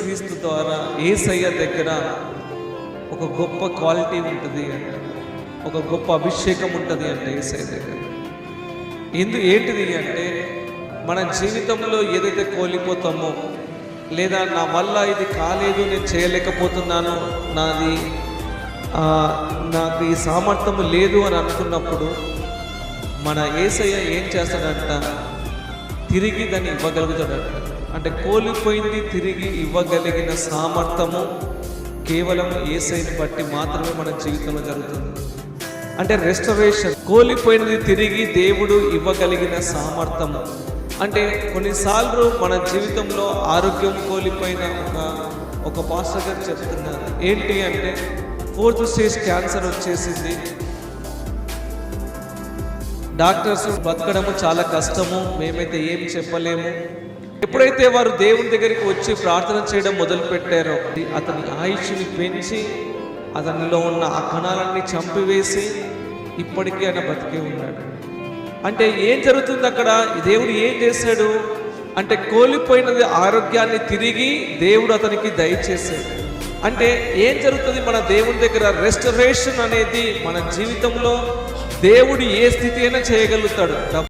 క్రీస్తు ద్వారా యేసయ్య దగ్గర ఒక గొప్ప క్వాలిటీ ఉంటుంది అంటే, ఒక గొప్ప అభిషేకం ఉంటుంది అంటే యేసయ్య దగ్గర ఏంటిది అంటే, మన జీవితంలో ఏదైతే కోల్పోతామో, లేదా నా వల్ల ఇది కాలేదు, నేను చేయలేకపోతున్నాను, నాకు ఈ సామర్థ్యం లేదు అని అనుకున్నప్పుడు మన యేసయ్య ఏం చేస్తాడంట, తిరిగి దాన్ని ఇవ్వగలుగుతాడంట. అంటే కోల్పోయింది తిరిగి ఇవ్వగలిగిన సామర్థ్యము కేవలం యేసయ్యని బట్టి మాత్రమే మన జీవితంలో జరుగుతుంది. అంటే రెస్టరేషన్, కోల్పోయినది తిరిగి దేవుడు ఇవ్వగలిగిన సామర్థ్యము. అంటే కొన్నిసార్లు మన జీవితంలో ఆరోగ్యం కోల్పోయిన ఒక పాస్టర్ గారు చెప్తున్నారు, ఏంటి అంటే 4th స్టేజ్ క్యాన్సర్ వచ్చేసింది, డాక్టర్స్ బతకడము చాలా కష్టము, మేమైతే ఏం చెప్పలేము. ఎప్పుడైతే వారు దేవుని దగ్గరికి వచ్చి ప్రార్థన చేయడం మొదలు పెట్టారో, అతని ఆయుష్ని పెంచి అతనిలో ఉన్న ఆ కణాలన్నీ చంపివేసి ఇప్పటికీ ఆయన బతికే ఉన్నాడు. అంటే ఏం జరుగుతుంది అక్కడ? దేవుడు ఏం చేశాడు అంటే, కోల్పోయినది ఆరోగ్యాన్ని తిరిగి దేవుడు అతనికి దయచేశాడు. అంటే ఏం జరుగుతుంది మన దేవుని దగ్గర? రెస్టరేషన్ అనేది మన జీవితంలో దేవుడు ఏ స్థితి అయినా చేయగలుగుతాడు.